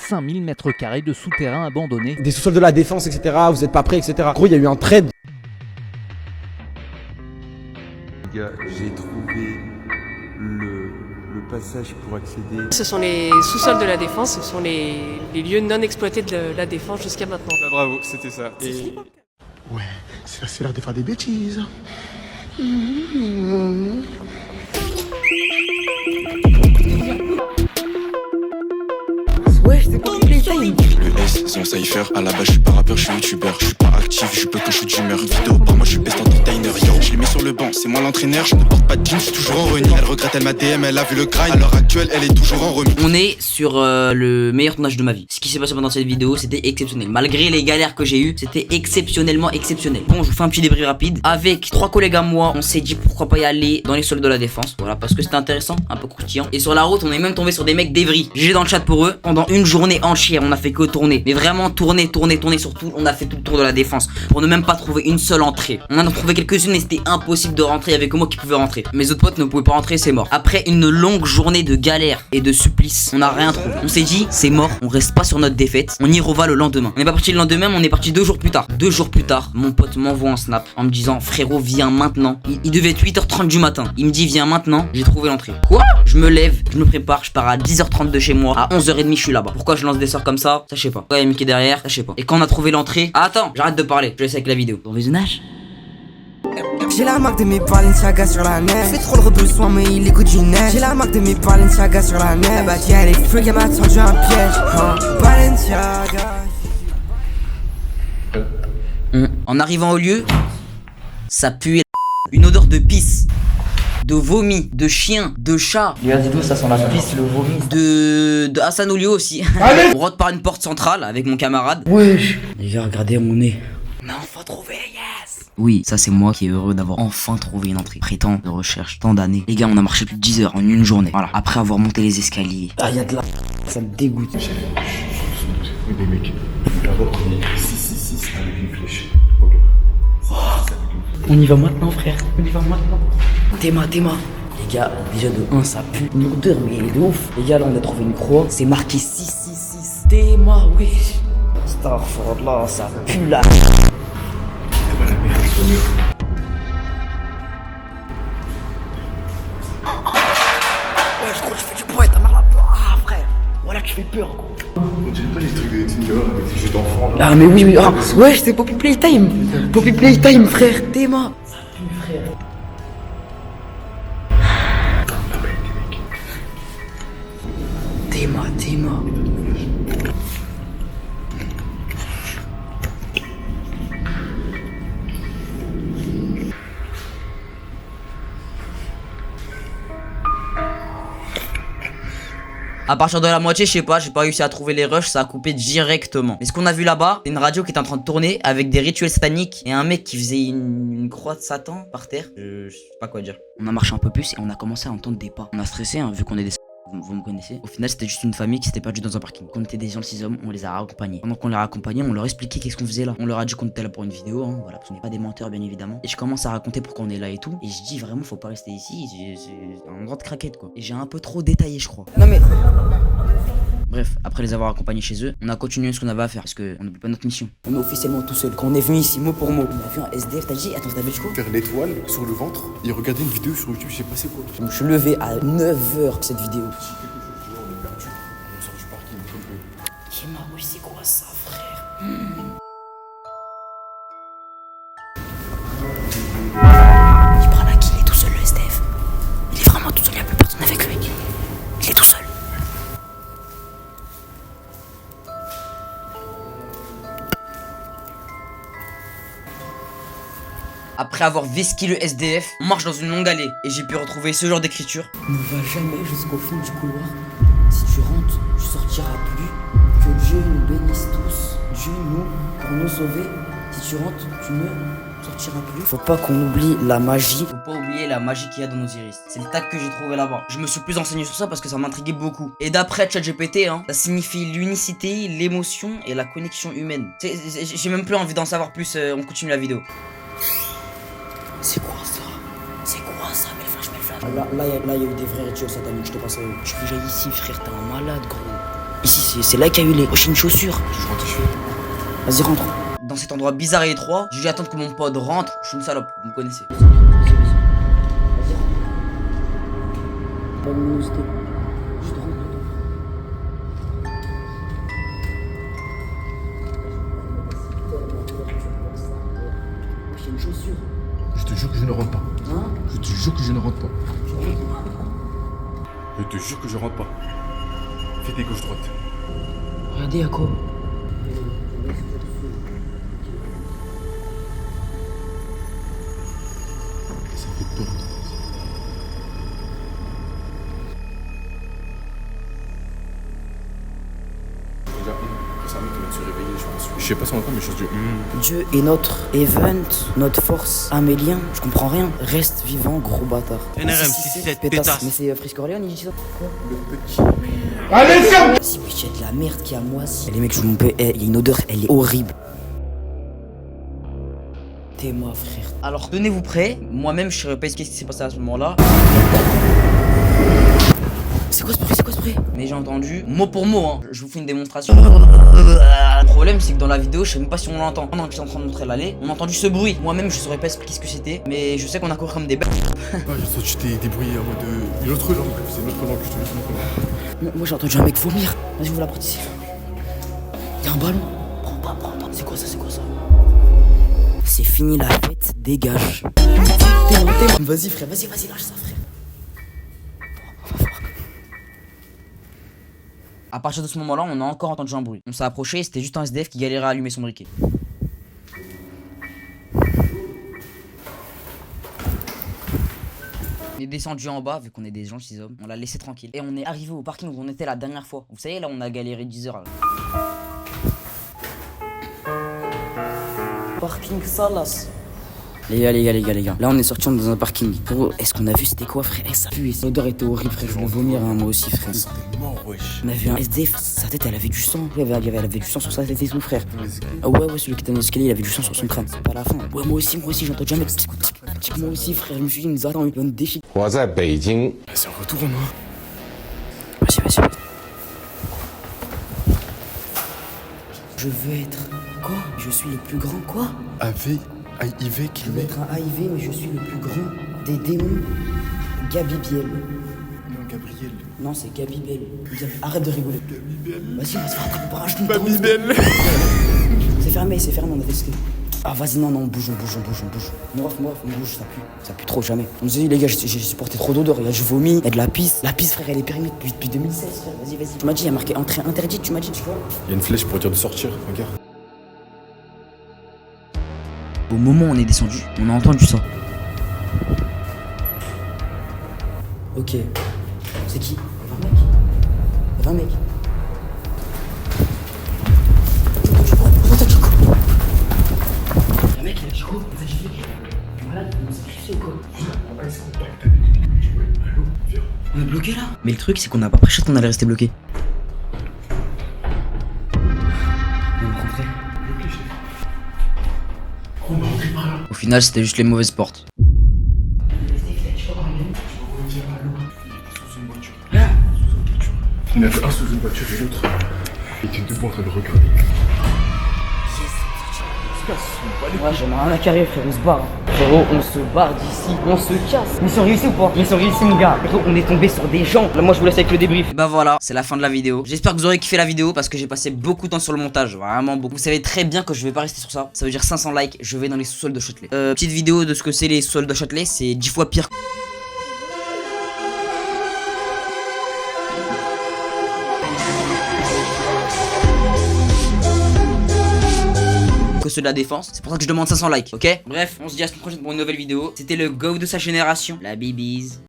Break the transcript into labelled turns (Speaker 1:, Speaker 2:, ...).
Speaker 1: 5000 mètres carrés de souterrains abandonnés.
Speaker 2: Des sous-sols de la défense, etc. Vous êtes pas prêts, etc. En gros, il y a eu un trade.
Speaker 3: Les gars, j'ai trouvé le passage pour accéder.
Speaker 4: Ce sont les sous-sols de la Défense, ce sont les lieux non exploités de la Défense jusqu'à maintenant.
Speaker 5: Bah bravo, c'était ça. Et...
Speaker 6: Ouais, c'est l'heure de faire des bêtises.
Speaker 7: Ouais, c'est pas Playtime.
Speaker 8: Le S, c'est un cypher. À la base, je suis pas rappeur, je suis youtubeur. Je suis pas actif, je peux que je suis d'humeur. Vidéo par moi, je suis best entertainer. Yo, je l'ai mis sur le banc, c'est moi l'entraîneur. Je ne porte pas de jeans, je suis toujours en running. Elle regrette, elle m'a DM, elle a vu le grind. À l'heure actuelle, elle est toujours en remis.
Speaker 7: On est sur le meilleur tournage de ma vie. Ce qui s'est passé pendant cette vidéo, c'était exceptionnel. Malgré les galères que j'ai eues, c'était exceptionnellement exceptionnel. Bon, je vous fais un petit débrief rapide. Avec 3 collègues à moi, on s'est dit pourquoi pas y aller dans les sols de la Défense. Voilà, parce que c'était intéressant, un peu croustillant. Et sur la route, on est même tombé sur des mecs d'Evry. J'ai dans le chat pour eux. Pendant une journée entière, on a fait que tourner. Mais vraiment tourner surtout. On a fait tout le tour de la Défense pour ne même pas trouver une seule entrée. On en a trouvé quelques-unes mais c'était impossible de rentrer. Il y avait que moi qui pouvais rentrer. Mes autres potes ne pouvaient pas rentrer, c'est mort. Après une longue journée de galère et de supplice, on a rien trouvé. On s'est dit, c'est mort, on reste pas sur notre défaite. On y reva le lendemain. On n'est pas parti le lendemain, mais on est parti 2 jours plus tard. 2 jours plus tard, mon pote m'envoie un snap en me disant, frérot, viens maintenant. Il devait être 8h30 du matin. Il me dit, viens maintenant, j'ai trouvé l'entrée. Quoi? Je me lève, je me prépare, je pars à 10h30 de chez moi. À 11h30, je suis là-bas. Pourquoi je lance des sorts comme ça je sais pas. Pourquoi il y a Mickey derrière? Ça, je sais pas. Et quand on a trouvé l'entrée. Ah, attends, j'arrête de parler. Je laisse avec la vidéo. Bon visionnage.
Speaker 9: J'ai la marque de mes Balenciaga sur la neige. Fais trop le rebeu soin mais il écoute du neige. J'ai la marque de mes Balenciaga sur la neige. Bah tiens les feux qui m'a tendu un piège. Balenciaga.
Speaker 7: En arrivant au lieu, ça puait une odeur de pisse, de vomi, de chien, de chat. Les gars, ça sent la pisse, le vomi. De Hassan Oulio aussi. On rentre par une porte centrale avec mon camarade. Wesh. Les gars, regardez mon nez. On a enfin trouvé, yes. Oui, ça c'est moi qui est heureux d'avoir enfin trouvé une entrée. Après tant de recherche, tant d'années. Les gars, on a marché plus de 10 heures en une journée. Voilà. Après avoir monté les escaliers. Ah, y'a de la... Ça me dégoûte.
Speaker 6: Des mecs. D'abord, on est 6 avec une flèche.
Speaker 7: On y va maintenant, frère. On y va maintenant. Théma. Les gars, déjà de 1, ça pue. Une odeur, mais elle est de ouf. Les gars, là, on a trouvé une croix. C'est marqué 666. Théma, wesh. Starford, ça pue là. Ouais, je crois que je fais du poète, t'as mal à la peur. Ah, frère. Voilà, tu fais peur, gros.
Speaker 6: On dirait pas les trucs de Tinder avec des jeux d'enfants là.
Speaker 7: Ah, mais oui. Ah, ouais, c'est Poppy Playtime. Poppy Playtime, frère. Théma. Ça pue, frère. Théma. À partir de la moitié, je sais pas, j'ai pas réussi à trouver les rushs, ça a coupé directement. Mais ce qu'on a vu là-bas, c'est une radio qui est en train de tourner avec des rituels sataniques et un mec qui faisait une croix de Satan par terre. Je sais pas quoi dire. On a marché un peu plus et on a commencé à entendre des pas. On a stressé, hein, vu qu'on est des... Vous me connaissez. Au final, c'était juste une famille qui s'était perdue dans un parking. Quand on était des gens, 6 hommes, on les a raccompagnés. Pendant qu'on les raccompagnait, on leur expliquait qu'est-ce qu'on faisait là. On leur a dit qu'on était là pour une vidéo, hein, voilà, parce qu'on n'est pas des menteurs, bien évidemment. Et je commence à raconter pourquoi on est là et tout. Et je dis vraiment, faut pas rester ici. C'est un endroit de craquette, quoi. Et j'ai un peu trop détaillé, je crois. Non mais. Bref, après les avoir accompagnés chez eux, on a continué ce qu'on avait à faire parce qu'on n'oublie pas notre mission. On est officiellement tout seul. Quand on est venu ici, mot pour mot, on a vu un SDF. T'as dit, attends, t'avais dit quoi?
Speaker 6: Faire l'étoile sur le ventre et regarder une vidéo sur YouTube, je sais pas c'est quoi.
Speaker 7: Je me suis levé à 9h cette vidéo. Théma, oui, c'est quoi ça, frère? Il parle à qui? Il est tout seul, le SDF. Il est vraiment tout seul, il n'y a plus personne avec lui. Il est tout seul. Après avoir vesqué le SDF, on marche dans une longue allée et j'ai pu retrouver ce genre d'écriture. Ne va jamais jusqu'au fond du couloir. Si tu rentres, tu sortiras plus. Que Dieu nous bénisse tous. Dieu pour nous sauver. Si tu rentres, tu ne sortiras plus. Faut pas qu'on oublie la magie. Faut pas oublier la magie qu'il y a dans nos iris. C'est le tag que j'ai trouvé là-bas. Je me suis plus renseigné sur ça parce que ça m'intriguait beaucoup. Et d'après ChatGPT, hein, ça signifie l'unicité, l'émotion et la connexion humaine. J'ai même plus envie d'en savoir plus. On continue la vidéo. C'est quoi ça? C'est quoi ça? Belle flash. Là, il y a eu des vrais rituels sataniques, je te passe à eux. Tu veux j'aille ici, frère, t'es un malade, gros. Ici, c'est là qu'il y a eu les prochaines chaussures.
Speaker 6: Je rentre ici.
Speaker 7: Vas-y, rentre. Dans cet endroit bizarre et étroit, j'ai dû attendre que mon pote rentre. Je suis une salope, vous me connaissez. Pas de luminosité. Juste rentre. Prochaine chaussure.
Speaker 6: Je te jure que je ne rentre pas.
Speaker 7: Hein?
Speaker 6: Je te jure que je ne rentre pas. Je te jure que je rentre pas. Fais tes gauche-droite.
Speaker 7: Regardez, à quoi?
Speaker 6: Ça fait peur. Je sais pas si on entend, mais je suis
Speaker 7: Dieu est notre event, notre force, Amélien, je comprends rien. Reste vivant, gros bâtard.
Speaker 5: NRM 667 pétasse.
Speaker 7: Mais c'est Frisco Orléans, il dit ça. Quoi?
Speaker 6: le petit.
Speaker 7: Allez, ferme! Si, mais il y a de la merde qui a moisi. Les mecs, je vous montre, il y a une odeur, elle est horrible. T'es moi, frère. Alors, tenez-vous prêts. Moi-même, je saurais pas ce qui s'est passé à ce moment-là. C'est quoi ce bruit? C'est quoi ce bruit? Mais j'ai entendu, mot pour mot, hein. Je vous fais une démonstration. Le problème, c'est que dans la vidéo, je sais même pas si on l'entend. Pendant que j'étais en train de montrer l'allée, on a entendu ce bruit. Moi-même, je saurais pas expliquer ce que c'était, mais je sais qu'on a couru comme des bêtes.
Speaker 6: J'ai senti que tu t'es débrouillé en mode. Une autre langue, c'est une autre langue que je te dis.
Speaker 7: Moi, j'ai entendu un mec vomir. Vas-y, vous la prenez ici. Y'a un ballon. Prends pas. C'est quoi ça? C'est fini la fête, dégage. Vas-y, frère, vas-y, lâche ça, frère. À partir de ce moment-là, on a encore entendu un bruit. On s'est approché et c'était juste un SDF qui galérait à allumer son briquet. On est descendu en bas, vu qu'on est des gentils hommes. On l'a laissé tranquille. Et on est arrivé au parking où on était la dernière fois. Vous savez, là, on a galéré 10 heures. Là. Parking Salas. Les gars. Là, on est sortis dans un parking. Frérot, est-ce qu'on a vu c'était quoi, frère? Ça pue. L'odeur était horrible, frère. Je voulais vomir, hein, moi aussi, frère.
Speaker 6: T'es mort, wesh.
Speaker 7: On a vu un SDF, sa tête, elle avait du sang. Elle avait du sang sur sa tête et tout, frère. Ah ouais, celui qui était dans l'escalier, il avait du sang sur son crâne. C'est pas la fin. Ouais, moi aussi, j'ai entendu un mec. Moi aussi, frère. Je me suis dit, il nous attend, il va nous déchirer.
Speaker 6: Vas-y, on retourne, hein.
Speaker 7: Vas-y. Je veux être. Quoi? Je suis le plus grand, quoi?
Speaker 6: AIV qui
Speaker 7: Je veux être un AIV, mais je suis le plus grand des démons. Gabi Biel.
Speaker 6: Non, Gabriel.
Speaker 7: Non, c'est Gabi Biel. Arrête de rigoler. Vas-y, on va se faire attraper par un genou.
Speaker 6: Babybel.
Speaker 7: C'est fermé, on a testé. Ah, vas-y, non, bouge. Moi, on bouge, ça pue trop, jamais. On me dit, les gars, j'ai supporté trop d'odeur. Il y a du vomi, il y a de la pisse. La pisse, frère, elle est périmée depuis 2016, frère. Vas-y. Tu m'as dit, il y a marqué entrée interdite, tu m'as dit, tu vois.
Speaker 6: Il y a une flèche pour dire de sortir, regarde.
Speaker 7: Au moment où on est descendu, on a entendu ça. Ok. C'est qui? Il y avait un mec. Il a dit quoi? Malade, on s'est fixé ou quoi? On est bloqué là? Mais le truc, c'est qu'on n'a pas prêché qu'on allait rester bloqué. On va rentrer. Au final, c'était juste les mauvaises portes.
Speaker 6: Il y en avait un sous une voiture et l'autre. Il était debout en train de regarder.
Speaker 7: Ouais, j'en ai rien à carrer, frère, on se barre. Frérot, on se barre d'ici, on se casse. Ils sont réussis ou pas? Ils sont réussis, mon gars. Frérot, on est tombé sur des gens. Là, moi, je vous laisse avec le débrief. Bah voilà, c'est la fin de la vidéo. J'espère que vous aurez kiffé la vidéo parce que j'ai passé beaucoup de temps sur le montage. Vraiment beaucoup. Vous savez très bien que je vais pas rester sur ça. Ça veut dire 500 likes, je vais dans les sous-sols de Châtelet. Petite vidéo de ce que c'est les sous-sols de Châtelet, c'est 10 fois pire. Que ceux de la défense, c'est pour ça que je demande 500 likes, ok? Bref, on se dit à la semaine prochaine pour une nouvelle vidéo. C'était le GOAT de sa génération, la bibise.